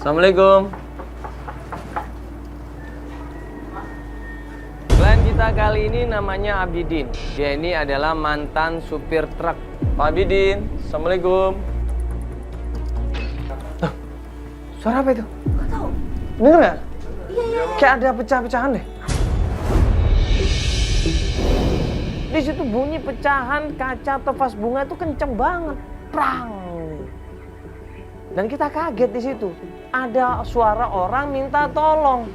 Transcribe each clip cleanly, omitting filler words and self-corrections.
Assalamualaikum. Klien kita kali ini namanya Abidin. Dia ini adalah mantan supir truk. Pak Abidin, Assalamualaikum. Tuh, suara apa itu? Gak tahu. Dengar nggak? Iya. Kayak ada pecah-pecahan deh. Di situ bunyi pecahan kaca atau vas bunga itu kenceng banget. Prang. Dan kita kaget di situ. Ada suara orang minta tolong.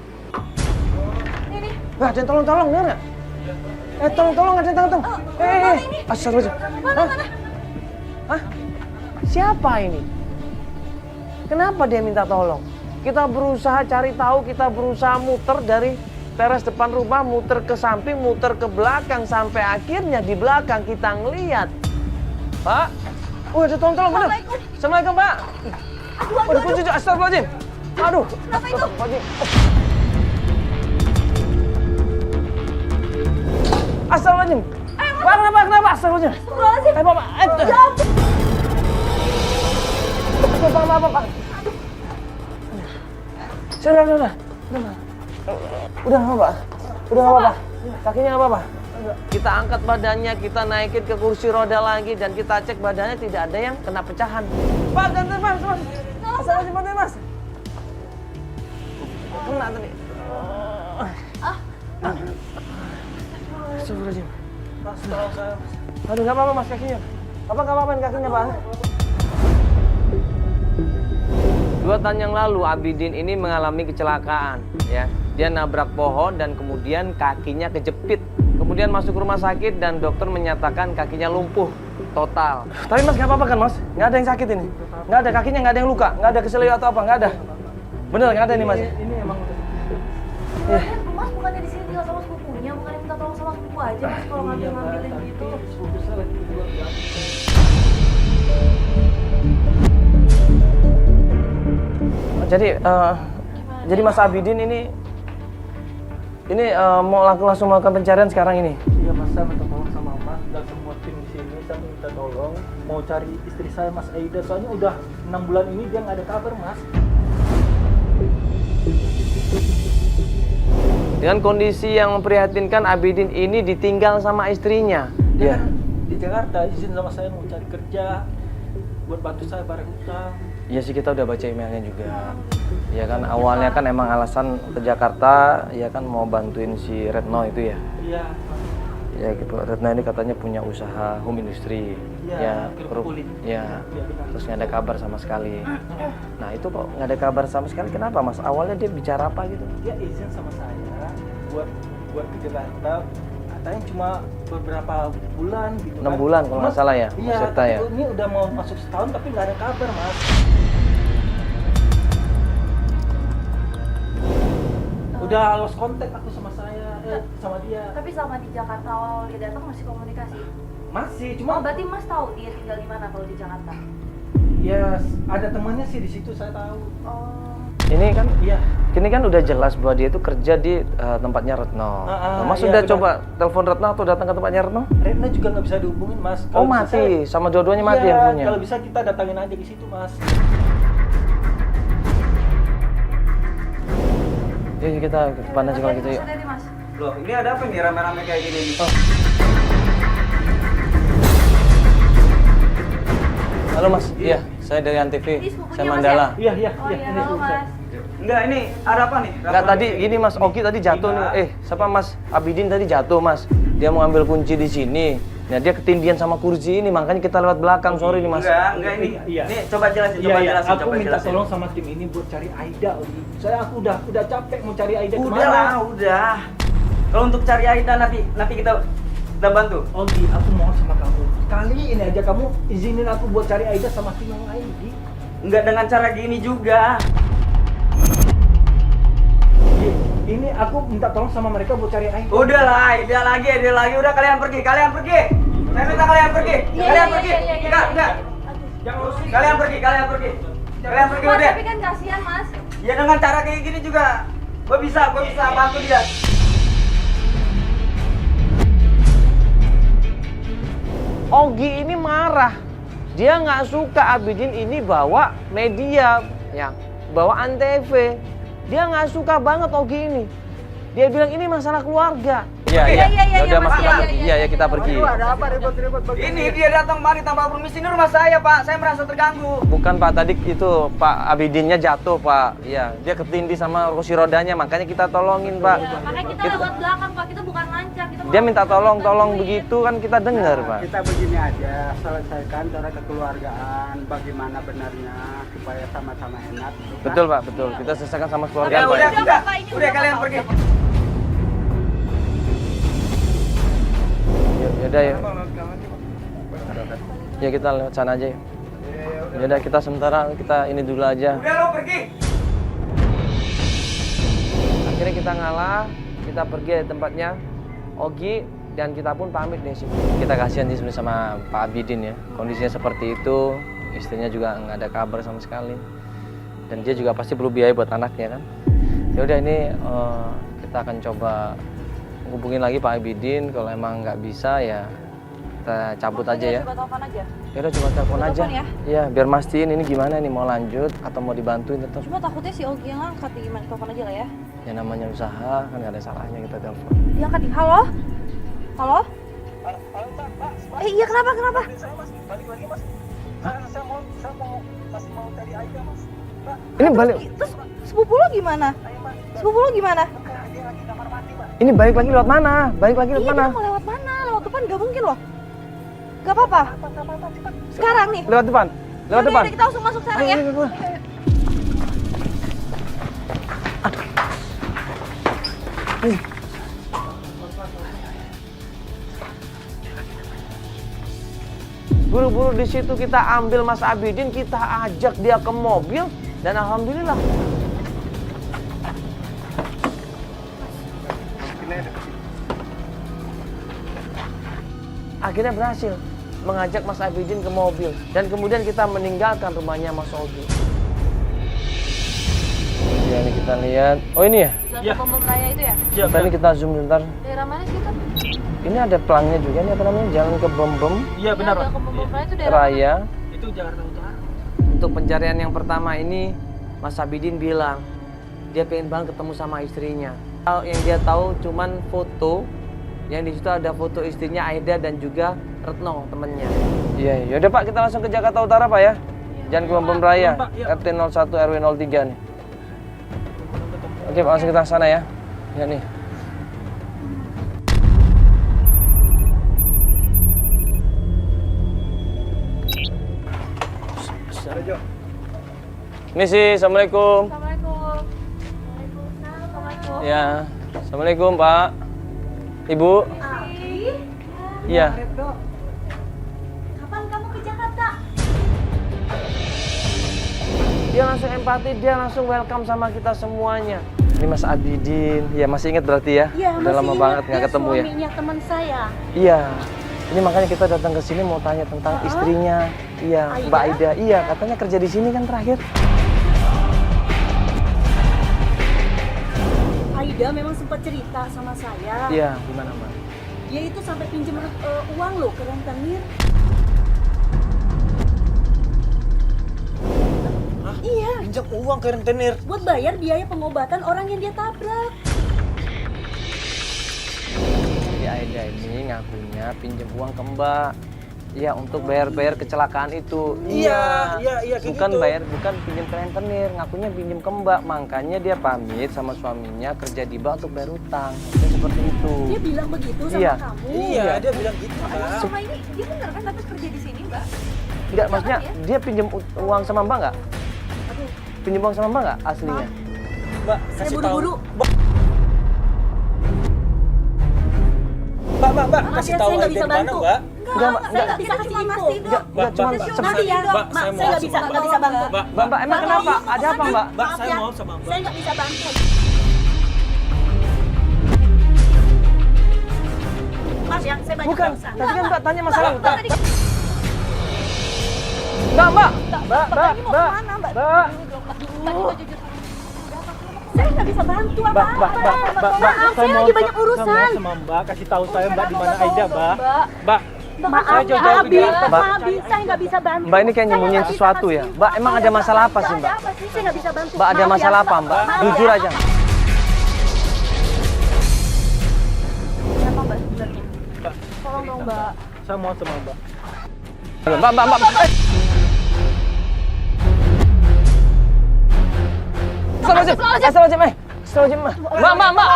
Ini. Wah, ada yang tolong-tolong, bener nggak? Tolong-tolong, ada yang tolong. Astagfirullah. Mana? Hah? Siapa ini? Kenapa dia minta tolong? Kita berusaha cari tahu, kita berusaha muter dari teras depan rumah, muter ke samping, muter ke belakang, sampai akhirnya di belakang kita ngeliat. Pak, ada tolong-tolong, bener. Assalamualaikum, Pak. Aduh, kunci, astagfirullahaladzim. Aduh. Kenapa itu? Astagfirullahaladzim. Pak, kenapa? Astagfirullahaladzim. Pak. Sudah. Udah nggak apa-apa. Kakinya nggak apa-apa. Kita angkat badannya, kita naikin ke kursi roda lagi, dan kita cek badannya tidak ada yang kena pecahan. Pak, jangan Mas. Astagfirullahaladzim, bantuin Mas. Kena tadi. Astagfirullahaladzim. Mas, tolong saya. Aduh, nggak apa-apa Mas kakinya. Nggak apa-apa kakinya, Pak. 2 tahun yang lalu Abidin ini mengalami kecelakaan, ya. Dia nabrak pohon dan kemudian kakinya kejepit. Kemudian masuk rumah sakit dan dokter menyatakan kakinya lumpuh total. Tapi Mas nggak apa-apa kan Mas? Nggak ada yang sakit ini? Nggak ada, kakinya nggak ada yang luka? Nggak ada keselio atau apa? Nggak ada? Bener nggak ada nih Mas? Ini emang Mas bukannya di sini tinggal sama sepupunya, bukannya minta tolong sama sepupu aja Mas kalau ngambil-ngambilin gitu. sepupu saya lagi keluar. Jadi Mas Abidin ini mau langsung melakukan pencarian sekarang ini. Iya Mas, saya minta tolong sama Mas dan semua tim di sini. Saya minta tolong mau cari istri saya Mas Aida. Soalnya udah 6 bulan ini dia nggak ada kabar Mas. Dengan kondisi yang memprihatinkan, Abidin ini ditinggal sama istrinya. Dia di Jakarta izin sama saya mau cari kerja buat bantu saya bareng utang. Iya sih, kita udah baca emailnya juga. Ya kan awalnya kan emang alasan ke Jakarta, ya kan mau bantuin si Retno itu ya. Iya. Ya gitu. Retno ini katanya punya usaha home industry. Iya, kerupuk kulit. Ya. Iya, benar. Terus nggak ada kabar sama sekali. Nah itu kok nggak ada kabar sama sekali, kenapa Mas? Awalnya dia bicara apa gitu? Dia izin sama saya buat ke Jakarta. Katanya cuma beberapa bulan gitu 6 bulan kalau nggak salah ya, iya, serta ya. Ini udah mau masuk setahun tapi nggak ada kabar Mas. Udah lost kontak aku sama sama dia. Tapi selama di Jakarta awal dia datang masih komunikasi? Masih, Oh, cuma berarti Mas tahu dia tinggal di mana kalau di Jakarta? ya ada temannya sih di situ saya tahu. Oh. Ini kan udah jelas bahwa dia itu kerja di tempatnya Retno. Mas iya, udah benar. coba telepon Retno atau datang ke tempatnya Retno? Retno juga nggak bisa dihubungin Mas. Oh mati, sama dua-duanya mati iya, handphonenya. Kalau bisa kita datangin aja di situ Mas. Yuk kita ke depan aja kalau gitu yuk. Dari Mas. Loh, ini ada apa nih rame-rame kayak gini nih? Halo Mas, iya saya dari Antv, Ini sepupunya saya Mas Mandala. Iya. Oh iya, halo Mas. Enggak, ini ada apa nih? Enggak, tadi gini Mas, Ogi tadi jatuh nih. Siapa Mas Abidin tadi jatuh Mas. Dia mau ambil kunci di sini. Nah dia ketindihan sama kursi ini, makanya kita lewat belakang. Sorry nih Mas. Enggak ini. Iya. Nih coba jelasin, Iya, jelasin. aku minta tolong sama tim ini buat cari Aida. Saya aku udah capek mau cari Aida Udah lah, udah. Kalau untuk cari Aida nanti kita bantu. Ogi, aku mohon sama kamu. Kali ini aja kamu izinin aku buat cari Aida sama tim yang lain, Gi. Enggak dengan cara gini juga. Gi, ini aku minta tolong sama mereka buat cari Aida. Udah lah, Aida lagi. Udah kalian pergi. Saya minta kalian pergi. Kalian pergi. Enggak. Jangan urusin. Kalian pergi. Kalian pergi Mas, udah. tapi kan kasihan Mas. Ya dengan cara kayak gini juga gue bisa bantu dia. Ogi ini marah. Dia nggak suka Abidin ini bawa media, ya. bawa Antv. Dia nggak suka banget Ogi ini. Dia bilang ini masalah keluarga. Iya, Iya, iya, iya, udah Mas, Mas, iya, kita iya, pergi. iya, Iya, ya kita pergi. Ada apa ribut-ribut begini? Ini dia datang kemari tanpa permisi, ini rumah saya Pak, saya merasa terganggu. Bukan Pak, tadi itu Pak Abidinnya jatuh Pak. Iya, dia ketindih sama kursi rodanya, makanya kita tolongin Pak. Ya, makanya kita lewat belakang Pak, kita bukan lancar. Kita Dia mau minta tolong bantuin. begitu kan kita dengar Pak. Kita begini aja, selesaikan cara kekeluargaan, bagaimana benarnya supaya sama-sama enak. gitu kan? Betul Pak, betul. Kita selesaikan sama keluarga Ya Pak. udah, Udah, Pak, ini udah udah, kalian Pak. pergi. Yaudah ya. Ya kita lewat sana aja ya. Yaudah kita sementara kita ini dulu aja. Udah lo pergi. Akhirnya kita ngalah, kita pergi dari tempatnya Ogi dan kita pun pamit dari sini. Kita kasihan sih sebenarnya sama Pak Abidin ya. Kondisinya seperti itu, istrinya juga nggak ada kabar sama sekali. Dan dia juga pasti perlu biaya buat anaknya kan. Ya udah ini kita akan coba hubungin lagi Pak Abidin. Kalau emang nggak bisa ya kita cabut aja ya. Coba telepon aja. Ya udah coba telepon Coba aja. telepon ya. Iya, biar mastiin ini gimana nih, mau lanjut atau mau dibantuin tetap. Cuma takutnya si Ogi yang angkat, gimana telepon aja lah ya. Ya namanya usaha kan nggak ada salahnya kita telepon. Dia angkat nih. Halo? Halo? Iya, kenapa? Ini balik, Terus sepupu lo gimana? Sepupu lo gimana? ini balik lagi lewat mana? Balik lagi lewat Iya, mana? dia mau lewat mana? Lewat depan gak mungkin loh. Gak apa-apa. Sekarang nih. Lewat depan. Lewat Yaudah, depan. yaudah, kita langsung masuk sekarang ya. Ayo, ayo, ayo. Buru-buru di situ kita ambil Mas Abidin, kita ajak dia ke mobil dan alhamdulillah. Akhirnya berhasil mengajak Mas Abidin ke mobil dan kemudian kita meninggalkan rumahnya Mas Ogi. Ya ini kita lihat. Oh ini ya? Jalan ke Bom Raya itu ya? Iya, Tadi kita zoom bentar. Daerah mana sih itu? Ini ada pelangnya juga nih, apa namanya? Jalan ke Bom Iya benar Pak. Jalan ke Bom Raya itu daerah mana? Raya. Itu Jakarta Utara. Untuk pencarian yang pertama ini, Mas Abidin bilang dia pengen banget ketemu sama istrinya. Yang dia tahu cuman foto, yang di situ ada foto istrinya Aida dan juga Retno temennya. Iya, yaudah Pak, kita langsung ke Jakarta Utara Pak ya. Jalan ke Bom Raya, Pak, iya. RT 01 RW 03 nih. Oke Pak, langsung kita ke sana ya. Ya nih. Ini sih, Assalamualaikum. Assalamualaikum. Waalaikumsalam. Assalamualaikum. Ya, Assalamualaikum Pak. Ibu. Iya. Kapan kamu ke Jakarta? Dia langsung empati, dia langsung welcome sama kita semuanya. Ini Mas Abidin. Ya masih ingat berarti ya? Iya, Udah lama banget nggak ketemu ya. Suaminya teman saya. Iya. Ini makanya kita datang ke sini mau tanya tentang istrinya. Iya, Mbak Aida. Iya, katanya kerja di sini kan terakhir. Aida memang sempat cerita sama saya. Iya, gimana Mbak? Dia itu sampai pinjam uang loh ke rentenir. Iya, Pinjam uang ke rentenir. buat bayar biaya pengobatan orang yang dia tabrak. Jadi Aida ini ngakunya pinjam uang ke Mbak. Iya, untuk bayar-bayar kecelakaan itu. Iya, kayak Bukan gitu. bayar, bukan pinjam ke rentenir, ngakunya pinjam ke Mbak. Makanya dia pamit sama suaminya kerja di Mbak untuk bayar utang. Kayak seperti itu. Dia bilang begitu sama Iya. kamu. Iya, dia bilang gitu Pak. Selama ini dia bener kan tapi kerja di sini, Mbak? Enggak, maksudnya dia pinjam uang sama Mbak nggak? Aduh, Pinjam uang sama Mbak nggak aslinya? Mbak, saya kasih tahu. buru-buru. Mbak, Maaf kasih ya, tahu saya nggak Aida bisa di mana, bantu. Mbak? Enggak, saya nggak bisa kasih info. Enggak, cuma Nanti ya, Mbak, Mak, saya saya nggak bisa bantu. Mbak, emang kenapa? Ada apa Mbak? Mbak, Maaf saya ya, mau sama Mbak. saya nggak bisa bantu. Maaf ya, saya banyak Bukan, urusan. tadi kan Mbak tanya masalah Mbak, utang. tadi Mbak, Mbak. Mbak, Mbak. Mbak. Saya nggak bisa bantu Mbak, apa-apa. Mbak, Mbak, Mbak, Maaf, saya lagi banyak Saya urusan. mau sama Mbak, kasih tahu saya Mbak di mana Aida, Mbak. Mbak, Maaf, Saya jauh-jauh Abi, ke Jakarta. Abi, saya nggak bisa bantu. Mbak ini kayak Saya nyembunyiin nggak bisa sesuatu ya. kasih. Mbak, emang ada masalah apa sih, Mbak? Ada apa sih? Saya nggak bisa bantu. Mbak, ada Maaf ya. masalah apa, Mbak? Maaf Jujur ya. aja. Siapa Mbak sebenarnya? Tolong dong Mbak. Saya mau sama Mbak. Mbak. Astagfirullahaladzim, Astagfirullahaladzim, Mbak.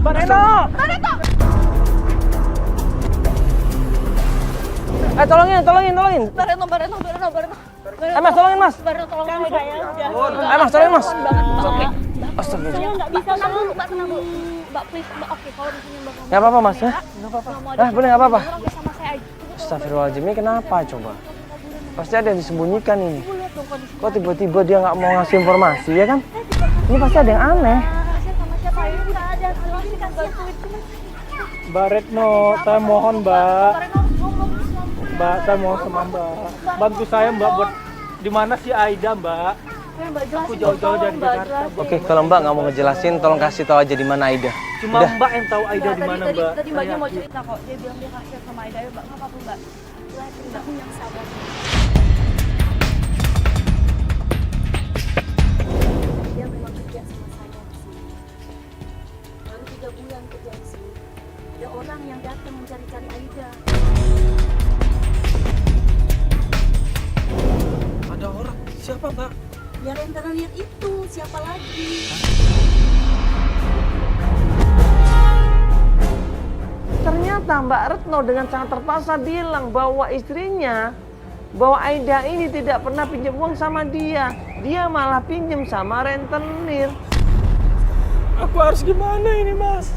Mbak Reno! Tolongin. Mbak Reno. Mas, tolongin, Mas. Mbak Reno tolong saya ya. Mas, tolongin, Mas. Oke. Astagfirullah. Saya nggak bisa Tenang dulu bantu. Mbak, tenang dulu. Mbak please, Mbak oke kalau di sini Mbak ngomong. Nggak apa-apa, Mas, ya? Nggak apa-apa. Bener, nggak apa-apa. Orang sama saya aja. Astagfirullahaladzim, ini kenapa coba? Pasti ada yang disembunyikan ini. Ibu lihat dong kondisi. Kok tiba-tiba dia nggak mau ngasih informasi, ya kan? Ini pasti ada yang aneh. Saya sama siapa ini nggak ada. Silahkan bantuin cuma. Mbak Retno, saya mohon Mbak. Mbak Reno ngomong. Mbak, saya mohon sama Mbak. Bantu saya Mbak buat di mana si Aida Mbak? Mbak jelasin. Aku jauh-jauh dari Mbak, Jakarta. jelasin. Oke, kalau Mbak nggak mau ngejelasin, tolong kasih tahu aja di mana Aida. Cuma Udah. Mbak yang tahu Aida Mbak, di mana tadi Mbak. Tadi Mbaknya Saya mau yakin. cerita kok. Dia bilang dia kasihan sama Aida. Ayo Mbak, nggak apa-apa Mbak. Jelasin Mbak. Yang sabar. Dia memang kerja sama saya di sini. Baru 3 bulan kerja di sini. Ada orang yang datang mencari-cari Aida. Ada orang. Siapa Mbak? Ya rentenir itu, siapa lagi? Ternyata Mbak Retno dengan sangat terpaksa bilang bahwa istrinya, bahwa Aida ini tidak pernah pinjam uang sama dia. Dia malah pinjam sama rentenir. Aku harus gimana ini Mas?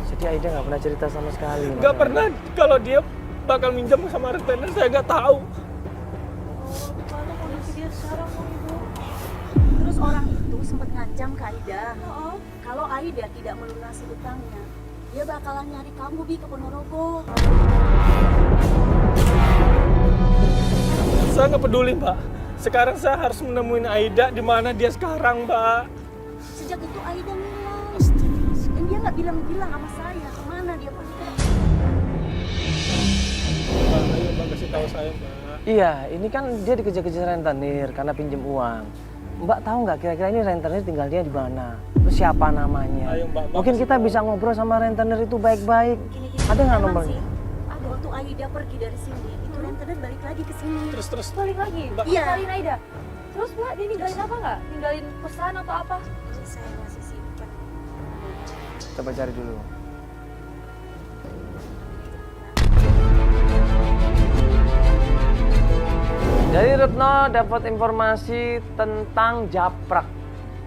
Jadi Aida nggak pernah cerita sama sekali. Gak pernah kalau dia bakal minjam sama retenir, saya nggak tahu. Gimana kondisi dia sekarang kok Ibu? Terus orang itu sempat ngancam ke Aida. Kalau Aida tidak melunasi utangnya, dia bakalan nyari kamu Bi ke Ponorogo. Saya nggak peduli Mbak. Sekarang saya harus menemuin Aida di mana dia sekarang Mbak. Sejak itu Aida ngilang. Dan dia nggak bilang-bilang sama saya kemana dia pergi. Mbak, ayo Mbak kasih tahu saya Mbak. Iya, ini kan dia dikejar-kejar rentenir karena pinjam uang. Mbak tahu nggak kira-kira ini rentenir tinggalnya di mana? Terus siapa namanya? Ayo, Mbak, Mungkin kasih kita tahu. bisa ngobrol sama rentenir itu baik-baik. Gini-gini. Ada nggak Emang nomornya? sih, ada waktu Aida pergi dari sini, itu rentenir balik lagi ke sini. Terus. Balik lagi? Mbak. Iya. Ninggalin Aida? Terus Mbak, dia ninggalin apa nggak? Ninggalin pesan atau apa? Jadi saya masih simpan. Coba cari dulu. Jadi Retno dapat informasi tentang Japrak.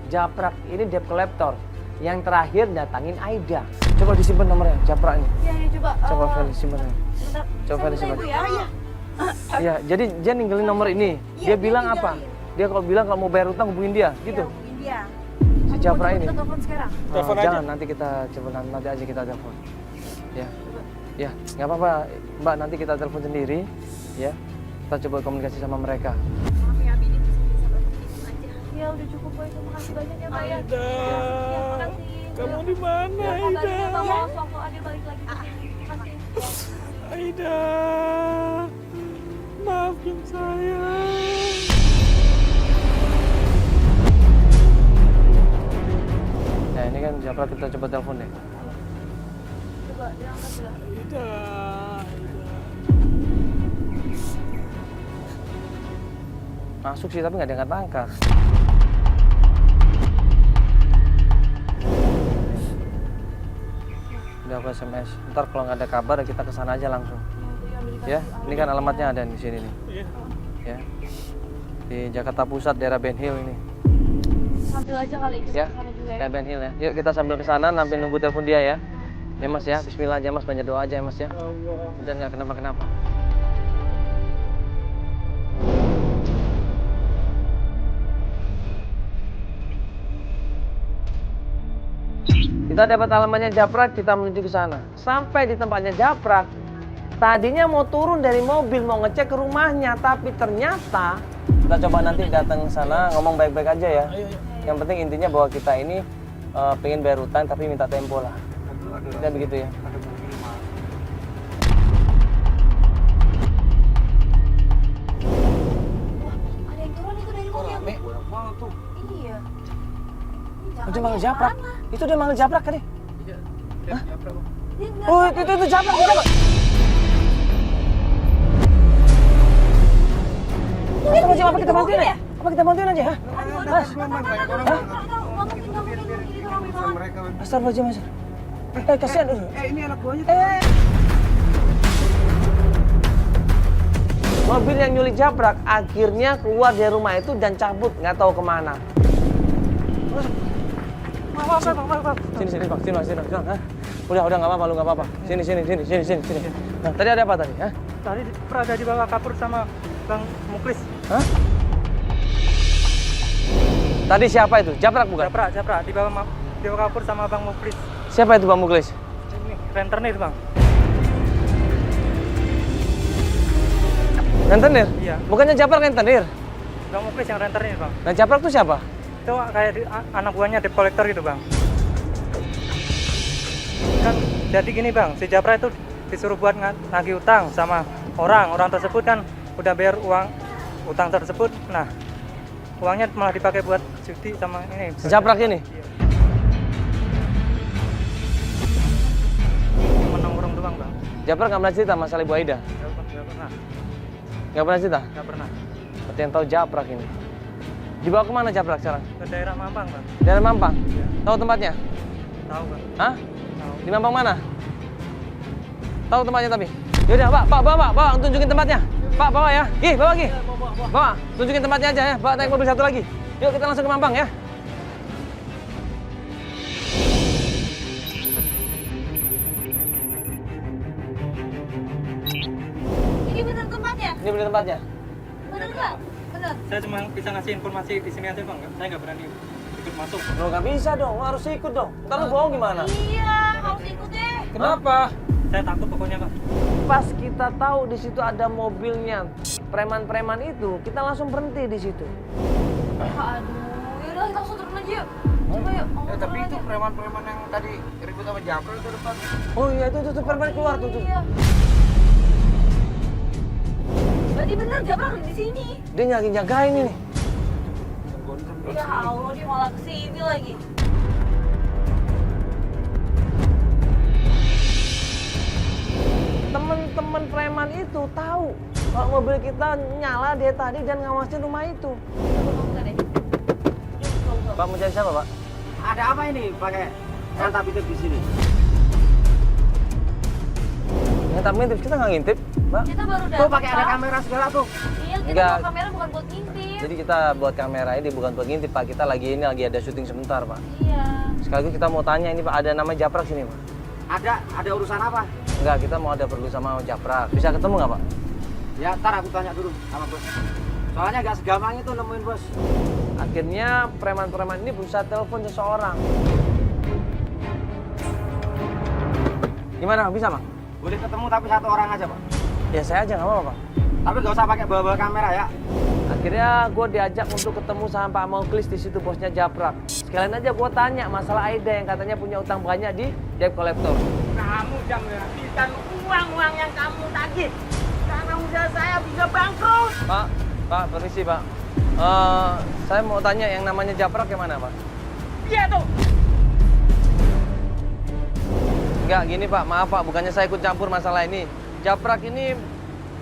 Japrak ini debt collector yang terakhir datangin Aida. Coba disimpan nomornya, Japrak ini. Iya, coba. Coba Feli simpan. Bentar. Coba Saya disimpan. minta Ibu ya. Iya. Iya, jadi dia ninggalin nomor ini. Iya, Dia bilang dia apa? ninggalin. Dia kalau bilang kalau mau bayar utang hubungin dia, gitu. Iya, hubungin dia. Si Japrak ini. Kita telepon sekarang. Telepon aja. Jangan, nanti kita coba nanti aja kita telepon. Ya. Ya, nggak apa-apa, Mbak, nanti kita telepon sendiri, ya. Kita coba komunikasi sama mereka. Maaf ya, Bini bisa bantu itu aja. Ya udah cukup Boy, terima kasih banyak ya Mbak ya. Aida. Ya, makasih. Kamu di mana Ya, kabarin Aida? ya Bang, waktu Adil balik lagi ke sini. Terima kasih. Aida. Maafin saya. Ya, ini kan Japrak, kita coba telepon deh. Coba diangkat dulu. Aida. Masuk sih, tapi nggak diangkat-angkat. Udah aku SMS. Ntar kalau nggak ada kabar, kita kesana aja langsung. Ya, ini kan alamatnya ada di sini nih. Iya. Ya, di Jakarta Pusat, daerah Ben Hill ini. Sambil aja kali kita Ya, kesana juga ya. daerah Ben Hill ya. Yuk kita sambil ke sana, sambil nunggu telepon dia ya. Ya Mas ya, Bismillah aja Mas, banyak doa aja ya Mas ya. Allah. Dan nggak kenapa-kenapa. Kita dapat alamatnya Japrak, kita menuju ke sana. Sampai di tempatnya Japrak, tadinya mau turun dari mobil, mau ngecek ke rumahnya, tapi ternyata kita coba nanti datang ke sana, ngomong baik-baik aja ya. Ayo, ayo. Yang penting intinya bahwa kita ini pengen bayar utang tapi minta tempo lah. Kita begitu ya. manggil Japrak. Itu dia manggil Japrak tadi. Iya, Japrak bang. Dia nggak Oh, sadar. itu Japrak, Japrak. Astagfirullahaladzim, apa kita bantuin ya? Apa kita bantuin aja, ha? Mas, astagfirullahaladzim, Mas. Kasihan. Ini anak buahnya. Mobil yang nyulik Japrak akhirnya keluar dari rumah itu dan cabut, nggak tahu kemana. Maaf. Sini, Bang. Sini, ha? Udah nggak apa-apa, lu nggak apa-apa. Sini. Nah, tadi ada apa tadi, ha? Tadi Pradha dibawa kabur sama Bang Muklis. Hah? Tadi siapa itu? Japrak bukan? Japrak dibawa kabur sama Bang Muklis. Siapa itu Bang Muklis? Ini rentenir bang. Rentenir? Iya. Bukannya Japrak rentenir? Bang Muklis yang rentenir bang. Nah, Japrak itu siapa? Itu kayak anak buahnya debt collector gitu bang. Kan jadi gini bang, si Japrak itu disuruh buat nagih utang sama orang tersebut kan udah bayar uang utang tersebut. Nah, uangnya malah dipakai buat judi sama ini. Si Japrak ini? Iya. Menongkrong doang bang. Japrak nggak pernah cerita masalah Ibu Aida? Nggak pernah. Nggak pernah cerita? Nggak pernah. Berarti yang tahu Japrak ini. Dibawa kemana Japrak sekarang? Ke daerah Mampang bang. Daerah Mampang? Iya. Tahu tempatnya? Tahu bang. Hah? Tahu. Di Mampang mana? Tahu tempatnya tapi? Yaudah, Pak, bawa, tunjukin tempatnya. Pak, bawa ya. Bawa. Bawa, tunjukin tempatnya aja ya. Bawa naik mobil satu lagi. Yuk, kita langsung ke Mampang ya. Ini bener tempatnya? Ini bener tempatnya. Bener nggak? Bener. Saya cuma bisa ngasih informasi di sini aja bang. Saya nggak berani ikut masuk. Lo nggak bisa dong, lo harus ikut dong. Ntar lu bohong gimana? Iya, harus ikut deh. Kenapa? Saya takut pokoknya bang. Pas kita tahu di situ ada mobilnya preman-preman itu, kita langsung berhenti di situ. Aduh, yaudah kita langsung turun aja yuk. Coba yuk. Tapi itu preman-preman yang tadi ribut sama Japrak itu depan. Oh iya, itu preman keluar tuh. Iya. Berarti bener Japrak ada di sini. Dia jagain ini. Ya Allah, dia malah kesini lagi. Temen-temen preman itu tahu kalau mobil kita nyala dia tadi dan ngawasin rumah itu. Coba deh. Pak mau cari siapa, Pak? Ada apa ini pakai santap-intip di sini? Ngintip ngintip, kita nggak ngintip, Pak. Kita baru datang. Tuh pakai ada Pak. kamera segala tuh. Iya, kita Enggak. bawa kamera bukan buat ngintip. Jadi kita buat kamera ini bukan buat ngintip, Pak. Kita lagi ada syuting sebentar, Pak. Iya. Sekaligus kita mau tanya ini, Pak, ada nama Japrak sini, Pak. Ada urusan apa? Enggak, kita mau ada perlu sama Japrak. Bisa ketemu nggak, Pak? Ya, ntar aku tanya dulu sama bos. Soalnya gak segampang itu nemuin bos. Akhirnya preman-preman ini berusaha telepon seseorang. Gimana, bisa, Pak? Boleh ketemu tapi satu orang aja, Pak. Ya saya aja nggak apa-apa, Pak. Tapi gak usah pakai bawa-bawa kamera ya. Akhirnya gue diajak untuk ketemu sama Pak Muklis di situ, bosnya Japrak. Sekalian aja gue tanya masalah Aida yang katanya punya utang banyak di debt collector. Kamu jangan menghabiskan uang-uang yang kamu tagih. Karena usaha saya bisa bangkrut. Pak, permisi, Pak. Saya mau tanya yang namanya Japrak yang mana, Pak? Iya tuh. Enggak, gini Pak, maaf Pak, bukannya saya ikut campur masalah ini. Japrak ini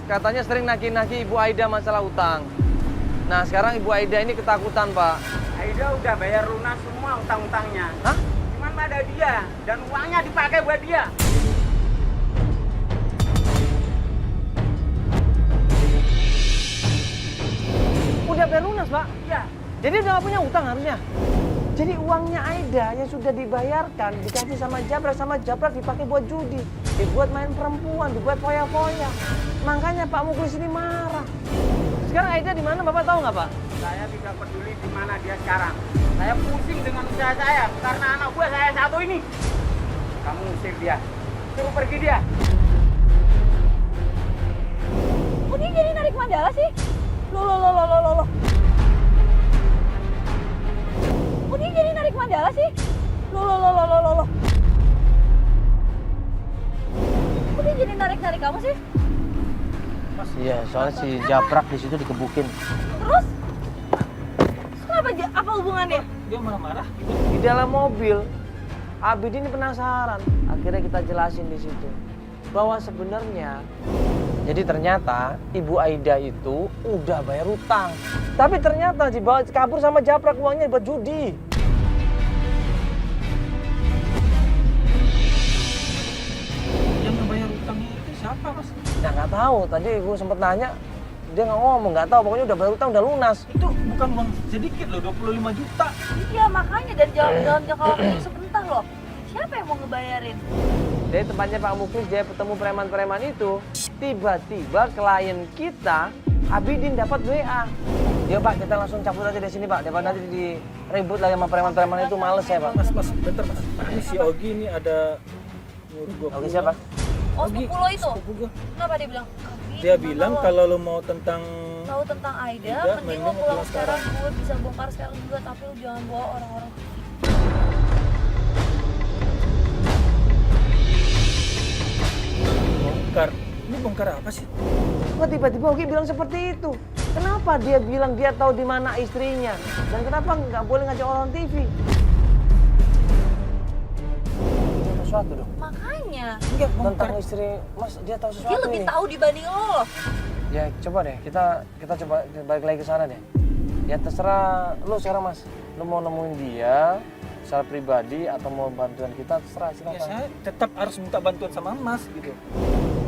katanya sering nagih-nagih Ibu Aida masalah utang. Nah, sekarang Ibu Aida ini ketakutan, Pak. Aida udah bayar lunas semua utang-utangnya. Hah? Cuman pada dia dan uangnya dipakai buat dia. Udah bayar lunas, Pak? Iya. Jadi udah nggak punya utang harusnya? Jadi uangnya Aida yang sudah dibayarkan, dikasih sama Japrak dipakai buat judi. Dibuat main perempuan, dibuat foya-foya. Makanya Pak Muklis ini marah. Sekarang Aida di mana, Bapak tahu nggak, Pak? Saya tidak peduli di mana dia sekarang. Saya pusing dengan usaha saya karena anak buah saya satu ini. Kamu usir dia. Suruh pergi dia. Kok dia jadi narik Mandala sih? Loh. Kok dia jadi narik Mandala sih? Loh. Kok dia jadi narik-narik kamu sih? Iya, soalnya si Japrak di situ dikebukin. Terus? Kenapa? Apa hubungannya? dia marah-marah? Di dalam mobil, Abidin ini penasaran. Akhirnya kita jelasin di situ bahwa sebenarnya jadi ternyata Ibu Aida itu udah bayar utang. Tapi ternyata dibawa kabur sama Japrak uangnya buat judi. Yang ngebayar utangnya itu siapa, Mas? Ya nggak tahu. Tadi gue sempet nanya, dia nggak ngomong, nggak tahu. Pokoknya udah bayar utang, udah lunas. Itu bukan uang sedikit loh, 25 juta. Iya makanya dari dalam jangka waktu sebentar loh. Siapa yang mau ngebayarin? Dari tempatnya Pak Muklis, dia ketemu preman-preman itu. Tiba-tiba klien kita, Abidin dapat WA. Ya Pak, kita langsung cabut aja dari sini Pak. Daripada nanti diribut lagi sama preman-preman itu, males ya Pak. Mas, bentar Mas. Ini si Ogi ini ada nyuruh gua. Oke siapa? Oh sepupu lo itu? Sepupu gua. Kenapa dia bilang? Dia bilang kalau lo mau tentang tahu tentang Aida, Aida, mending lo mending pulang sekarang. sekarang. Gue bisa bongkar sekarang juga, tapi lo jangan bawa orang-orang. bongkar. Ini bongkar apa sih? Kok tiba-tiba Ogi bilang seperti itu? Kenapa dia bilang dia tahu di mana istrinya? Dan kenapa nggak boleh ngajak orang TV? Dia tahu sesuatu dong. Makanya, Enggak, bongkar. Tentang istri Mas, dia tahu dia sesuatu lebih ini. tahu dibanding lo. Ya coba deh, kita coba balik lagi ke sana deh. Ya terserah lu sekarang Mas. Lu mau nemuin dia secara pribadi atau mau bantuan kita, terserah Ya, silakan. saya tetap harus minta bantuan sama Mas gitu.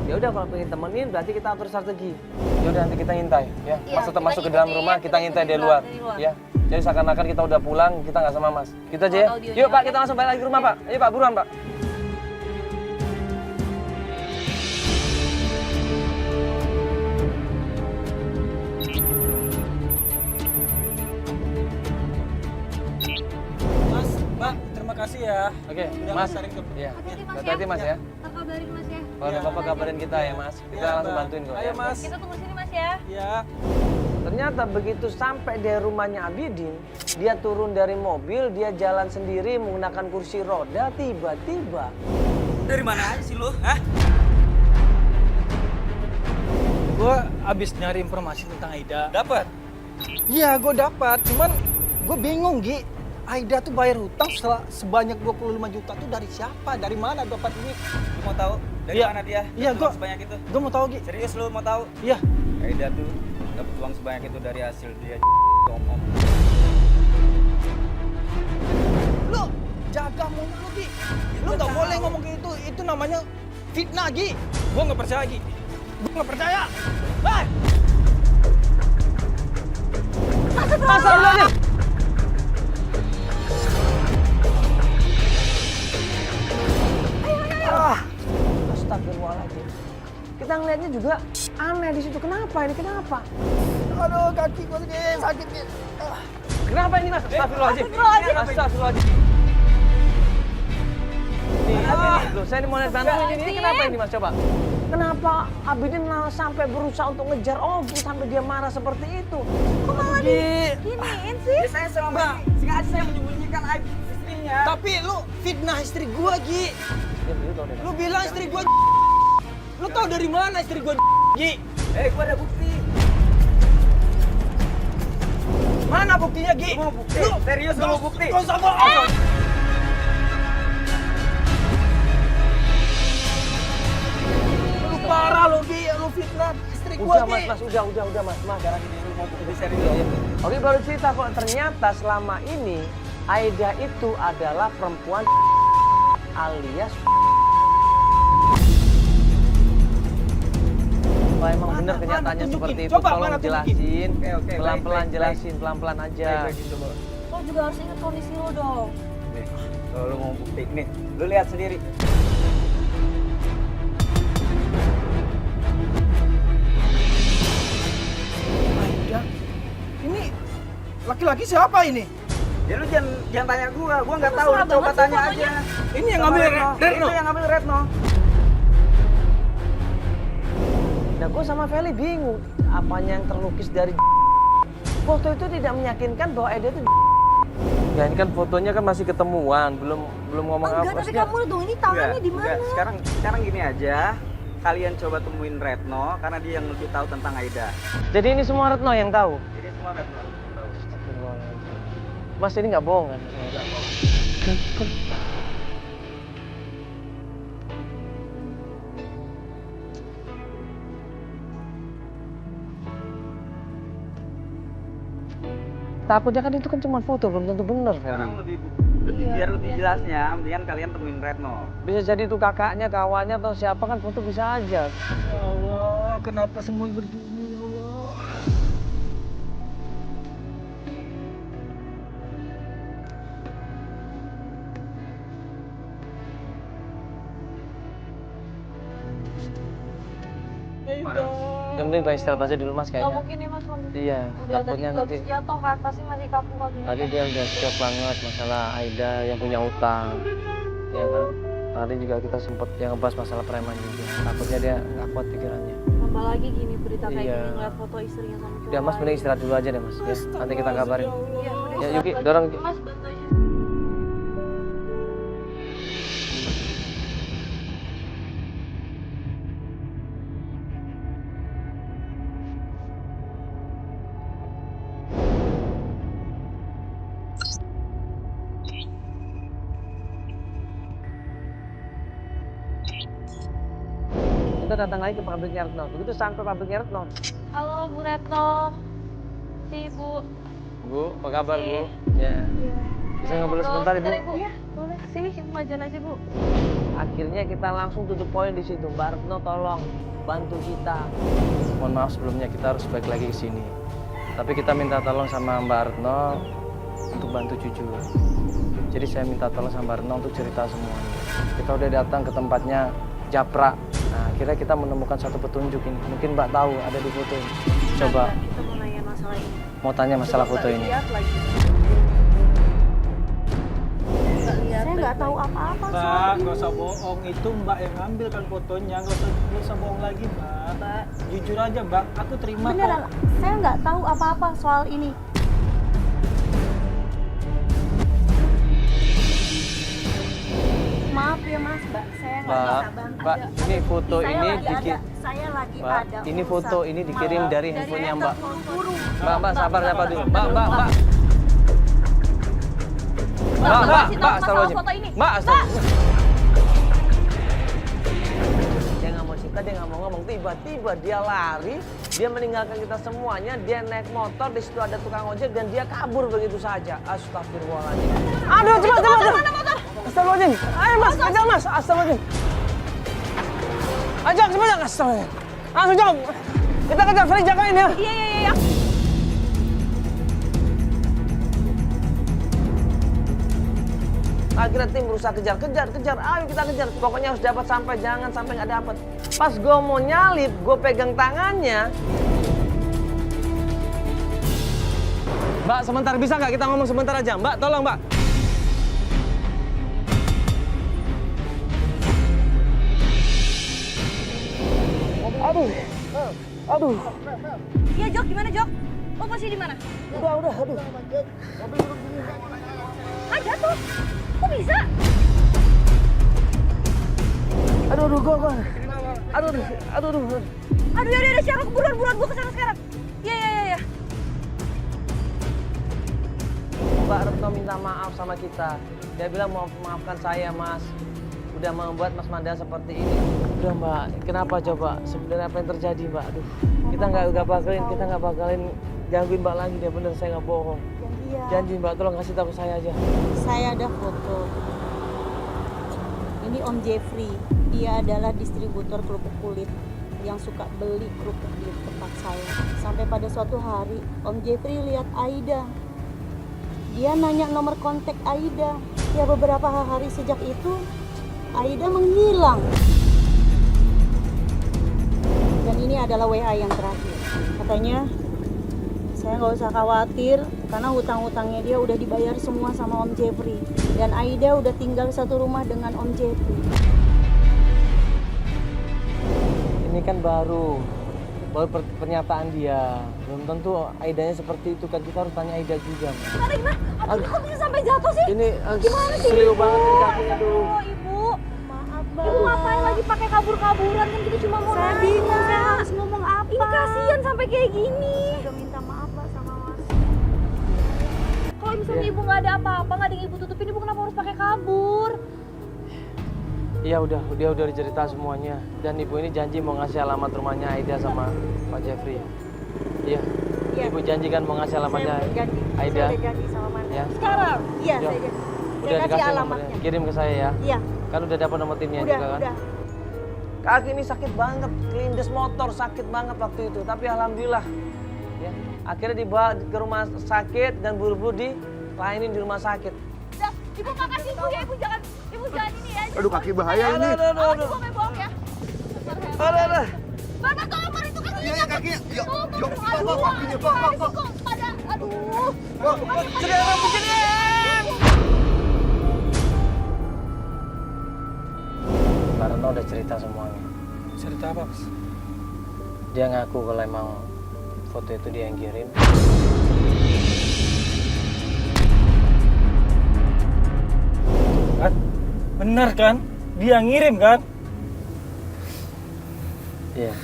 Ya udah kalau pengen temenin berarti kita atur strategi. Ya udah nanti kita ngintai ya. Iya, Mas tetap kita masuk ke dalam ikutin, rumah, kita ngintai dari luar. Ya. Jadi seakan-akan kita udah pulang, kita nggak sama Mas. Gitu aja ya. Audionya, Yuk Pak, oke? kita langsung balik lagi ke rumah Pak. Ayo Pak, buruan Pak. Mas, Mbak, terima kasih ya. Oke, Udah Mas. nganterin ke... Iya. Hati-hati Mas Hati-hati Mas ya. Ntar kabarin Mas ya. Kalau ada apa-apa kabarin kita ya Mas. Kita langsung Mbak. bantuin kok Ayo ya. Mas. Kita tunggu sini Mas ya. Ya. Ternyata begitu sampai di rumahnya Abidin, dia turun dari mobil, dia jalan sendiri menggunakan kursi roda, tiba-tiba Dari mana aja sih lo? Hah? Gue abis nyari informasi tentang Aida. Dapat? Iya, gue dapat. Cuman gue bingung, Gi. Aida tuh bayar hutang sebanyak 25 juta tuh dari siapa? Dari mana dapat ini? Lu mau tahu dari Iya. mana dia? Iya, Dapat gua- uang sebanyak itu. Gue mau tahu, Gi. Serius lu mau tahu? Iya. Aida tuh dapat uang sebanyak itu dari hasil dia ngomong. Lu jaga mulut lu, Gi. Lu nggak boleh ngomong kayak itu. Itu namanya fitnah, Gi. Gue nggak percaya, Gi. Gue nggak percaya. Hei! Astagfirullahaladzim. Astagfirullahaladzim. Kita ngeliatnya juga aneh di situ. Kenapa ini? Kenapa? Aduh, kaki gue sakit, Gi. Kenapa ini Mas? Astagfirullahaladzim. Astagfirullahaladzim. Nih, apa ini? Loh, saya ini mau lihat bantuin ini. Kenapa ini Mas? Coba. Kenapa Abidin sampai berusaha untuk ngejar Ogi sampai dia marah seperti itu? Kok malah diginiin sih? Ya saya selama ini sengaja saya menyembunyikan aib istrinya. Tapi lu fitnah istri gua, Gi. Lu bilang istri gua. Lu tahu dari mana istri gua, Gi? Gua ada bukti. Mana buktinya, Gi? Lu mau bukti? Serius lu mau bukti? Gak usah bohong. Lu parah lu, Gi. Lu fitnah istri gua, Udah Gi. Mas, udah Mas. Sekarang ini lu mau bukti serius. Oke, baru cerita kok ternyata selama ini Aida itu adalah perempuan alias Wah, emang Mana, bener kenyataannya tunjukin. seperti itu. Coba, Tolong mana tunjukin. jelasin, Oke, pelan-pelan baik, jelasin, pelan-pelan aja. Lo juga harus ingat kondisi lo dong. Nih, kalau lu mau bukti nih, lu lihat sendiri. Aida. Ini laki-laki siapa ini? Ya lu jangan tanya gua nggak Lu tahu, lu mesra coba banget sih tanya fotonya. aja. Ini yang Sama ngambil Retno. Retno. Itu yang ngambil Retno. Nah, gue sama Feli bingung apanya yang terlukis dari foto itu tidak meyakinkan bahwa Aida itu ya ini kan fotonya kan masih ketemuan, belum ngomong Enggak, apa. tapi Maksudnya, kamu lihat dong ini tangannya di mana? Sekarang gini aja. Kalian coba temuin Retno karena dia yang lebih tahu tentang Aida. jadi ini semua Retno yang tahu. Jadi semua Retno tahu. Mas ini nggak bohong kan? Takutnya kan itu kan cuma foto, belum tentu benar sekarang. Biar lebih jelasnya, mendingan kalian temuin Retno. Bisa jadi itu kakaknya, kawannya atau siapa kan foto bisa aja. Ya Allah, kenapa semua begini ya Allah? Yang penting kita istirahat aja dulu Mas Gak kayaknya. mungkin nih mas, kondisi. Iya, Udah tadi takutnya bagus nanti. jatuh kan, pasti masih kaku kali. Tadi dia udah shock banget masalah Aida yang punya utang, ya kan? Tadi juga kita sempet yang ngebahas masalah preman juga. Takutnya dia nggak kuat pikirannya. Tambah lagi gini berita kayak Iya. gini, ngeliat foto istrinya sama cowok Udah Mas mending lain. istirahat dulu aja deh Mas. Ya, nanti kita kabarin. Iya, udah Ya, istirahat Yuki, lagi. dorong. Mas bantu aja. Kita datang lagi ke pabriknya Retno. Begitu sampai pabriknya Retno, Halo Bu Retno. Si Bu. Bu, apa kabar Bu? Ya. Bisa ngobrol sebentar Ibu? Iya, boleh. Sini, majan aja Bu. akhirnya kita langsung tutup poin di situ. Mbak Retno tolong bantu kita. Mohon maaf sebelumnya kita harus balik lagi ke sini. Tapi kita minta tolong sama Mbak Retno untuk bantu jujur. Jadi saya minta tolong sama Mbak Retno untuk cerita semuanya. Kita udah datang ke tempatnya Japra. Nah, akhirnya kita menemukan satu petunjuk ini. Mungkin Mbak tahu ada di foto ini. Coba Kita mau nanya masalah ini. mau tanya masalah Coba foto ini. lihat lagi. Saya nggak tahu apa-apa soal Mbak, ini. nggak usah bohong. Itu Mbak yang ngambil kan fotonya. Nggak usah bohong lagi, Mbak. Jujur aja, Mbak. Aku terima Beneran, kok. saya nggak tahu apa-apa soal ini. Maaf ya Mas, Mbak. Saya nggak Mbak, bisa bantu. Mbak, ini foto Saya ini lagi dikit. Saya lagi Mbak, ada ini urusan. foto ini dikirim Maaf. dari handphonenya Mbak. Buru-buru. Mbak, sabar dulu. Mbak. Mbak, kasih tahu masalah foto ini. Mbak, Dia nggak mau cerita, dia nggak mau ngomong. Tiba-tiba dia lari, dia meninggalkan kita semuanya. Dia naik motor, di situ ada tukang ojek dan dia kabur begitu saja. Astagfirullahaladzim. Aduh, cepat. Astagfirullahaladzim. Ayo Mas, kejar Mas. Astagfirullahaladzim. Ajak semuanya. Astagfirullahaladzim. Langsung jauh. Kita kejar, saling jagain ya. Iya. Akhirnya tim berusaha kejar. Ayo kita kejar. Pokoknya harus dapat sampai, jangan sampai nggak dapat. Pas gue mau nyalip, gue pegang tangannya. Mbak, sebentar bisa nggak kita ngomong sebentar aja? Mbak, tolong Mbak. Aduh. Iya Jok, gimana Jok? Lo posisi di mana? Udah, aduh. Ah jatuh. Kok bisa? Aduh, gue. Aduh. Aduh ya Syarul, buruan gua kesana sekarang. Iya. Mbak Retno minta maaf sama kita. Dia bilang maafkan saya Mas. Udah membuat Mas Manda seperti ini. Udah Mbak, kenapa coba? Sebenarnya apa yang terjadi Mbak? Aduh, kita nggak bakalin gangguin Mbak lagi deh. Bener, saya nggak bohong. Janji Mbak, tolong kasih tahu saya aja. Saya ada foto. Ini Om Jeffrey. Dia adalah distributor kerupuk kulit yang suka beli kerupuk di tempat saya. Sampai pada suatu hari Om Jeffrey lihat Aida. Dia nanya nomor kontak Aida. Ya beberapa hari sejak itu Aida menghilang. Dan ini adalah WA yang terakhir. Katanya saya nggak usah khawatir karena hutang-hutangnya dia udah dibayar semua sama Om Jeffrey. Dan Aida udah tinggal satu rumah dengan Om Jeffrey. Ini kan baru pernyataan dia. Belum tentu Aidanya seperti itu kan. Kita harus tanya Aida juga. Gimana? Kok bisa sampai jatuh sih? Ini Gimana sih? seliu banget di kakinya tuh. Ibu. Maaf Bang. Ibu ngapain lagi pakai kabur-kaburan kan kita cuma mau Saya bingung, saya harus ngomong apa? Ini kasihan sampai kayak gini. Saya udah minta maaf Mbak sama Mas. Kalau misalnya ibu nggak ada apa-apa, nggak ada yang ibu tutupin, ibu kenapa harus pakai kabur? Iya dia udah cerita semuanya. Dan ibu ini janji mau ngasih alamat rumahnya Aida sama Pak Jeffrey. Iya. Iya. Ibu janji kan mau ngasih alamatnya Saya janji. Aida. Saya udah janji sama Mana. Ya. Sekarang? Iya, Ya. saya janji. Udah Saya kasih dikasih alamatnya. nomornya. Kirim ke saya ya. Iya, Kan udah dapat nomor timnya udah, juga kan. udah. Kaki ini sakit banget, kelindes motor sakit banget waktu itu. Tapi alhamdulillah, ya akhirnya dibawa ke rumah sakit dan buru-buru dilayanin di rumah sakit. Udah, ibu makasih ibu ya, ibu jangan ini ya. Aduh, kaki bahaya ini. Aduh, ibu sampai bohong ya. Aduh. Bapak tolong Mar, itu kakinya. Iya, kakinya. Yuk, yuk, Aduh, kakinya, Pak. aduh. Sekarang begini. Pak Retno udah cerita semuanya. Cerita apa, Mas? Dia ngaku kalau emang foto itu dia yang kirim. Kan? Bener kan? Dia ngirim kan? Iya.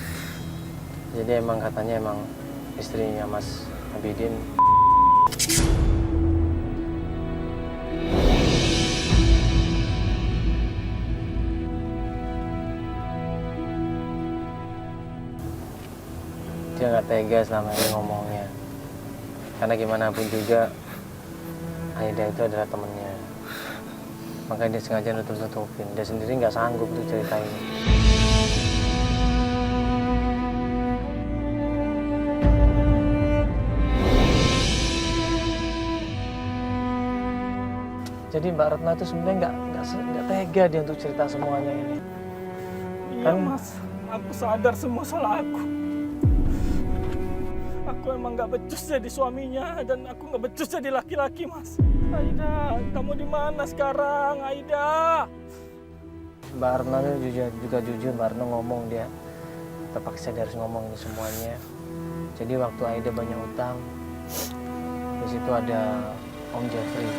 Jadi emang katanya emang istrinya Mas Abidin. Dia nggak tega selama ini ngomongnya. Karena gimana pun juga Aida itu adalah temennya. Makanya dia sengaja nutup-nutupin. Dia sendiri nggak sanggup tuh ceritain. Jadi Mbak Retno itu sebenarnya nggak tega dia untuk cerita semuanya ini. Iya, Mas. Aku sadar semua salah aku. Aku emang nggak becus jadi suaminya dan aku nggak becus jadi laki-laki, Mas. Aida, kamu di mana sekarang, Aida? Mbak Retno itu juga jujur, Mbak Retno ngomong dia terpaksa dia harus ngomong ini semuanya. Jadi waktu Aida banyak utang, di situ ada Om Jeffrey.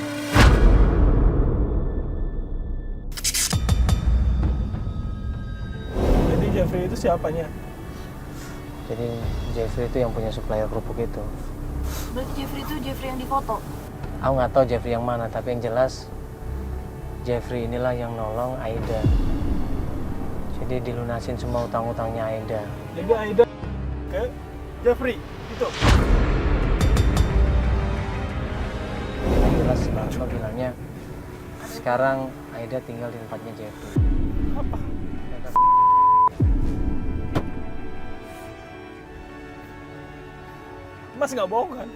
Jadi Jeffrey itu siapanya? Jadi Jeffrey itu yang punya supplier kerupuk itu. Berarti Jeffrey itu Jeffrey yang difoto? Aku nggak tahu Jeffrey yang mana, tapi yang jelas Jeffrey inilah yang nolong Aida. Jadi dilunasin semua utang-utangnya Aida. Jadi Aida ke Jeffrey itu. Yang jelas Mbak Retno bilangnya sekarang Aida tinggal di tempatnya Jeffrey. Apa? Mas nggak bohong kan?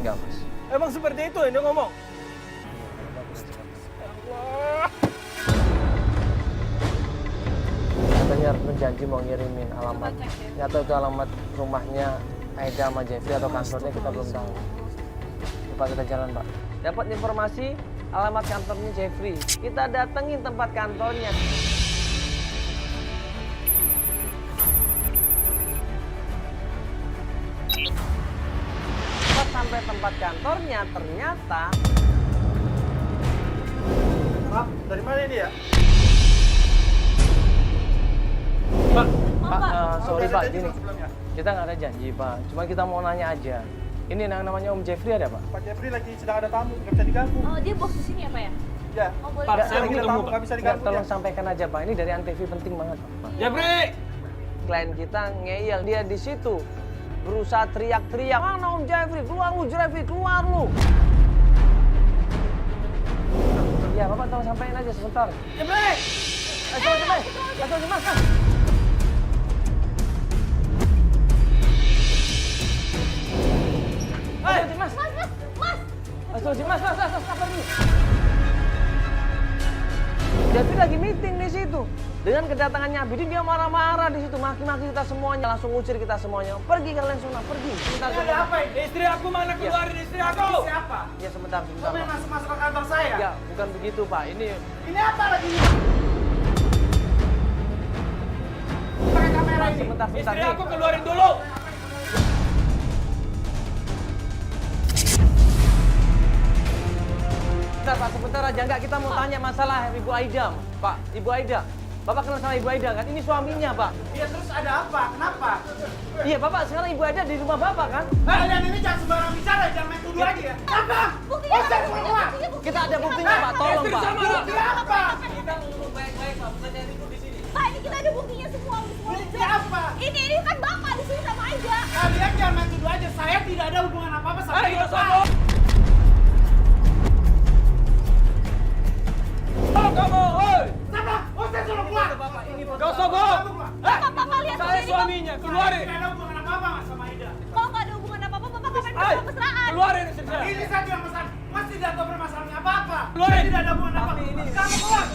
Enggak, Mas. Emang seperti itu yang dia ngomong? Allah. Katanya Retno janji mau ngirimin alamat. Nggak tahu itu alamat rumahnya Aida sama Jeffrey atau kantornya, kita belum tahu. Pak, kita jalan, Pak. Dapat informasi alamat kantornya Jeffrey. Kita datengin tempat kantornya. Pas sampai tempat kantornya ternyata Pak, dari mana ini ya? Pak, sorry Pak, gini. Kita nggak ada janji Pak, cuma kita mau nanya aja. Ini yang namanya Om Jeffrey ada Pak? Pak Jeffrey lagi sedang ada tamu, nggak bisa diganggu. Oh, dia bos di sini ya, Pak ya? Ya. Oh, boleh. Pak, Pak, saya lagi ada tamu, nggak bisa Nggak, diganggu. tolong sampaikan aja Pak, ini dari Antv penting banget Pak. Jeffrey! Klien kita ngeyel, dia di situ berusaha teriak-teriak, mana Om Jeffrey, keluar lu Jeffrey, keluar lu. Ya Bapak tolong sampaikan aja sebentar. Jeffrey! Mas. Mas. Mas, sabar dulu. Jeffrey lagi meeting di situ. Dengan kedatangannya Abidin dia marah-marah di situ, maki-maki kita semuanya, langsung ngusir kita semuanya. Pergi kalian semua, pergi. Sebentar. Ini ada apa ini? Istri aku mana? Keluarin istri aku! Siapa? Ya sebentar. Kamu yang masuk ke kantor saya? Ya, bukan begitu Pak. Ini Ini apa lagi? Pakai kamera ini. sebentar. Istri aku keluarin dulu. Sebentar Pak, sebentar aja. Enggak, kita mau tanya masalah Ibu Aida, Pak. Ibu Aida. Bapak kenal sama Ibu Aida kan? Ini suaminya, Pak. Iya, terus ada apa? Kenapa? Iya, Bapak sekarang Ibu Aida di rumah Bapak kan? Kalian ini jangan sembarang bicara, jangan main tuduh aja ya. Apa? Buktinya Usir semua. Kita ada buktinya, Pak. Tolong, Pak. Bukti apa? Pak, ini kita ada buktinya semua. Bukti apa? Ini kan Bapak di sini sama Aida. Kalian jangan main tuduh aja. Saya tidak ada hubungan apa-apa sama Aida. Kamu, oi! Siapa? Usir suruh keluar. Gak usah bohong! Bapak lihat Saya sendiri, suaminya, keluarin! Tidak ada hubungan apa-apa sama Aida. kalau nggak ada hubungan apa-apa, Bapak ngapain Ay, mesra-mesraan? keluarin istri saya! Ini saja yang pesan. Mas tidak tahu permasalahannya apa-apa. Keluarin. Tidak ada hubungan apa-apa. Kamu keluar.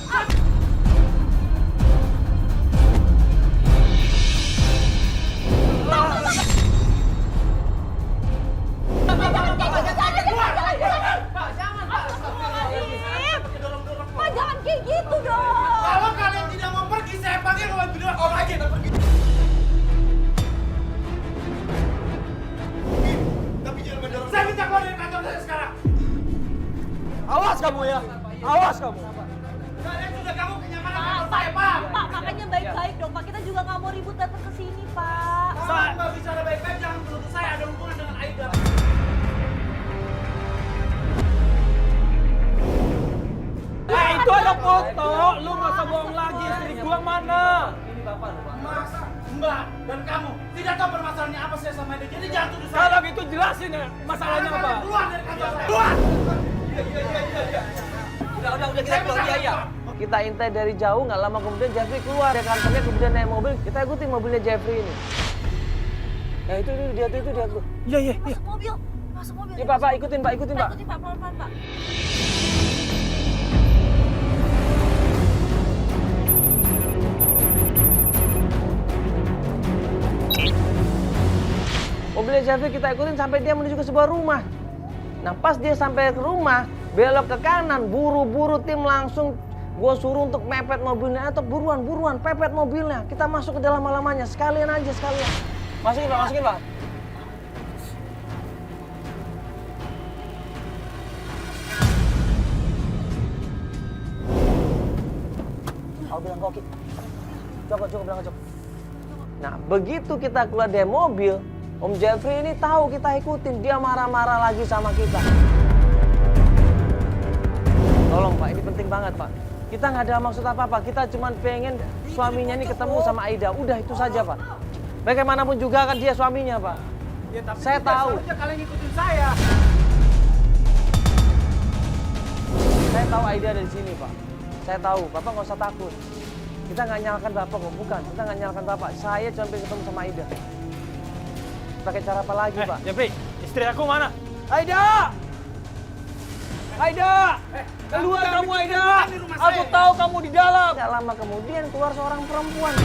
Pak, jangan kayak gitu dong. Kalau kalian tidak mau pergi, saya panggil kalau berdua. Oh, lagi kita pergi. Tapi jangan mendorong. Saya minta keluar dari kantor saya sekarang. Awas kamu ya! Awas kamu! Kalian sudah ganggu kenyamanan kantor saya, Pak. Pak, makanya baik-baik dong, Pak. Kita juga nggak mau ribut datang ke sini, Pak. Kalau nggak bicara baik-baik, jangan menuduh saya ada hubungan dengan Aida. Itu ada foto! Lu nggak usah bohong lagi, istri gua mana? Ini Bapak, Pak. Mas, Mbak, dan kamu tidak tahu permasalahannya apa saya sama Aida. Jadi jangan tuduh saya. Kalau gitu jelasin ya, masalahnya apa? Keluar dari kantor saya. Keluar! Udah kita keluar biaya. Kita intai dari jauh, nggak lama kemudian Jeffrey keluar dari kantornya, kemudian naik mobil. Kita ikutin mobilnya Jeffrey ini. Ya itu dia tuh. Iya. Masuk mobil. Masuk mobil. Iya Pak, ikutin Pak. Ikutin, Pak. Pelan-pelan, Pak. Mobilnya Jeffrey kita ikutin sampai dia menuju ke sebuah rumah. Nah pas dia sampai ke rumah, belok ke kanan, buru-buru tim langsung gue suruh untuk mepet mobilnya atau buruan pepet mobilnya. Kita masuk ke dalam halamannya sekalian. Masukin Pak. Aku bilang koki. Cukup bilang cok. Nah begitu kita keluar dari mobil, Om Jeffrey ini tahu kita ikutin, dia marah-marah lagi sama kita. Tolong Pak, ini penting banget Pak. Kita nggak ada maksud apa-apa, kita cuma pengen suaminya ini ketemu sama Aida. Udah itu saja Pak. Bagaimanapun juga kan dia suaminya Pak. Ya, tapi Saya tidak tahu. seharusnya kalian ikutin saya. Saya tahu Aida ada di sini Pak. Saya tahu, Bapak nggak usah takut. Kita nggak nyalakan Bapak kok, bukan. Kita nggak nyalakan Bapak. Saya cuma pengen ketemu sama Aida. Pakai cara apa lagi Pak? Jeffrey, istri aku mana? Aida! Keluar kamu Aida! Aku tahu kamu di dalam. Tidak lama kemudian keluar seorang perempuan.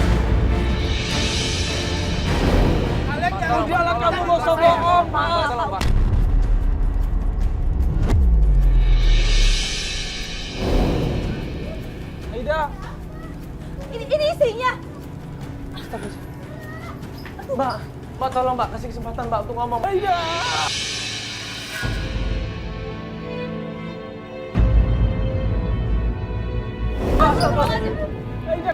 Kalian jangan Di dalam kamu nggak usah bohong, Pak. Aida! Ini istrinya. Mbak tolong Mbak, kasih kesempatan Mbak untuk ngomong. Aida! Aida!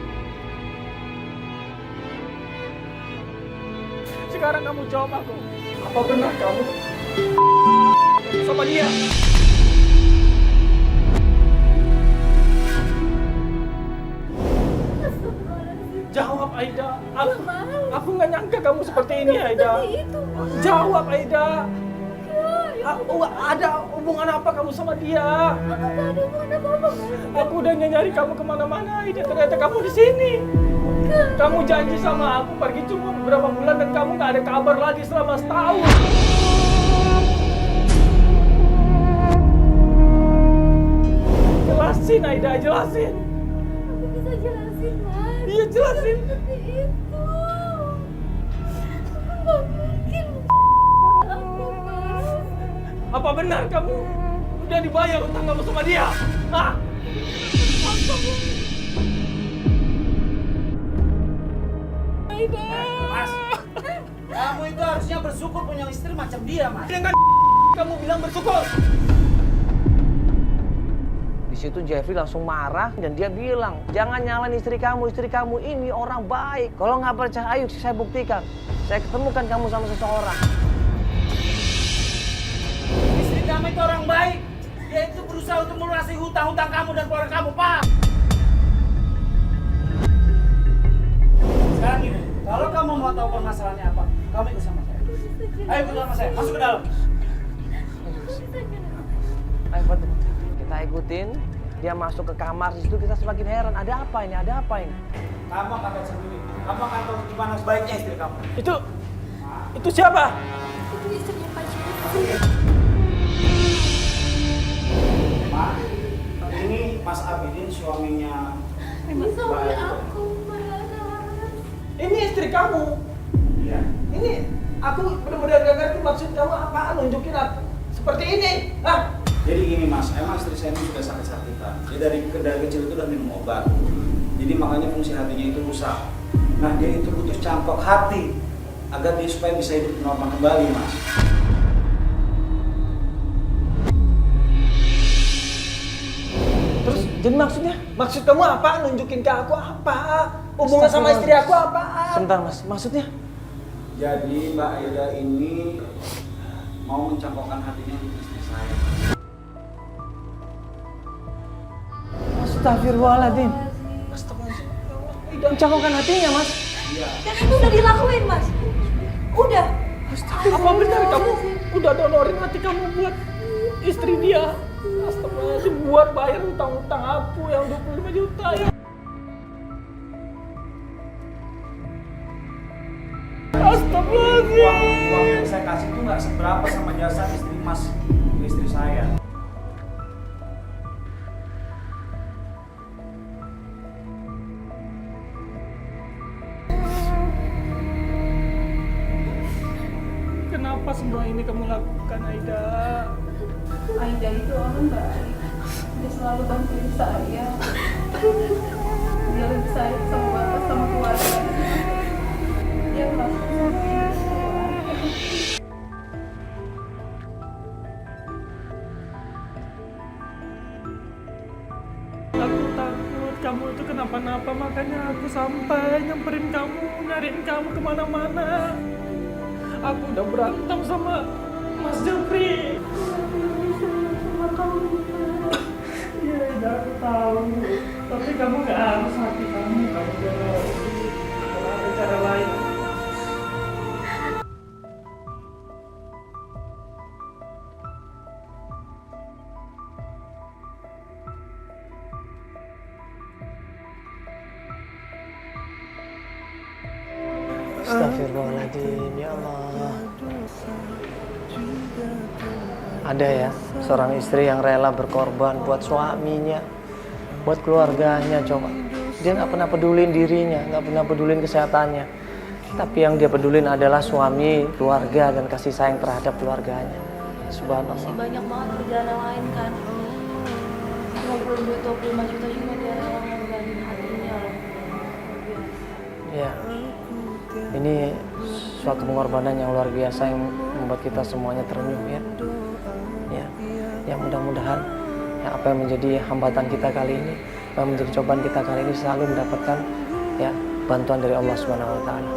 Sekarang kamu jawab aku. Apa benar kamu sama dia? Jawab Aida. Aku nggak nyangka kamu seperti ini Aida. Jawab Aida. Ada hubungan apa kamu sama dia? Aku udah nyari kamu kemana-mana Aida. Ternyata kamu di sini. Kamu janji sama aku pergi cuma beberapa bulan dan kamu nggak ada kabar lagi selama setahun. Jelasin Aida, jelasin. Aku bisa jelasin, Mas. Iya jelasin. Seperti itu. Nggak mungkin. Aku, Mas. Apa benar kamu udah dibayar utang kamu sama dia? Hah? Mas, kamu itu harusnya bersyukur punya istri macam dia, Mas. Dengan kamu bilang bersyukur. Di situ Jeffrey langsung marah dan dia bilang, jangan nyalain istri kamu ini orang baik. Kalau nggak percaya, ayo saya buktikan. Saya ketemukan kamu sama seseorang. Istri kamu itu orang baik. Dia itu berusaha untuk melunasi hutang-hutang kamu dan keluarga kamu, Pak. Sekarang gini, kalau kamu mau tahu permasalahannya apa, kamu ikut sama saya. Ayo ikut sama saya, masuk ke dalam. Ayo Pak, kita ikutin. Dia masuk ke kamar, di situ kita semakin heran. Ada apa ini? Ada apa ini? Kamu akan tahu sendiri. Kamu akan tahu gimana sebaiknya istri kamu. Itu siapa? Itu istrinya Pak Jeffrey. Mak, ini Mas Abidin suaminya. Ini suami aku, Mas. Ini istri kamu. Iya. Ini aku benar-benar gak ngerti maksud kamu apa, nunjukin apa seperti ini. Hah? Jadi gini Mas, emang istri saya ini sudah sakit-sakitan. Dia dari kecil itu udah minum obat. Jadi makanya fungsi hatinya itu rusak. Nah dia itu butuh cangkok hati agar dia supaya bisa hidup normal kembali, Mas. Terus jadi maksudnya? Maksud kamu apa? Nunjukin ke aku apa? Hubungan sama istri aku apa? Sebentar Mas, maksudnya? Jadi Mbak Aida ini mau mencangkokkan hatinya untuk istri saya. Astagfirullahaladzim. Mencangkokkan hatinya Mas. Iya. Dan itu udah dilakuin, Mas. Udah. Apa benar kamu udah donorin hati kamu buat istri dia? Astagfirullahaladzim, buat bayar utang-utang aku yang 25 juta ya. Astagfirullahaladzim. Uang yang saya kasih itu nggak seberapa sama jasa istri Mas ke istri saya. Kenapa semua ini kamu lakukan, Aida? Aida itu orang baik. Dia selalu bantuin saya. Dia lebih sayang sama bapak, sama keluarga. Dia lakukan Aku takut kamu itu kenapa-napa, makanya aku sampai nyamperin kamu, nyariin kamu kemana-mana. Aku udah berantem sama Mas Jeffrey. Iya, udah aku tahu. Tapi kamu gak harus hati kamu doang. Kalau ada cara lain. Astagfirullahaladzim, ya Allah. Ada ya, seorang istri yang rela berkorban buat suaminya, buat keluarganya, coba. Dia nggak pernah pedulin dirinya, nggak pernah pedulin kesehatannya. Tapi yang dia pedulin adalah suami, keluarga, dan kasih sayang terhadap keluarganya. Subhanallah. Masih banyak banget kerjaan yang lain kan. Ngumpulin duit 25 juta juga dia rela ngorbanin hatinya loh. Ya, ini suatu pengorbanan yang luar biasa yang membuat kita semuanya terenyuh ya. Ya mudah-mudahan ya, apa yang menjadi hambatan kita kali ini, apa yang menjadi cobaan kita kali ini selalu mendapatkan ya bantuan dari Allah Subhanahu wa taala.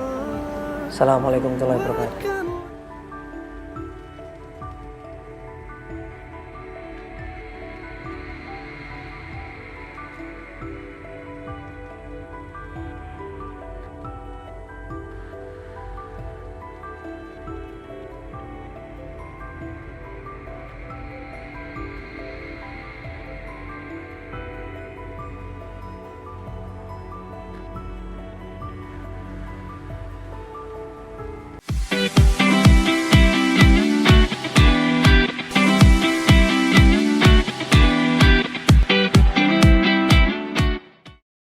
Assalamualaikum warahmatullahi wabarakatuh.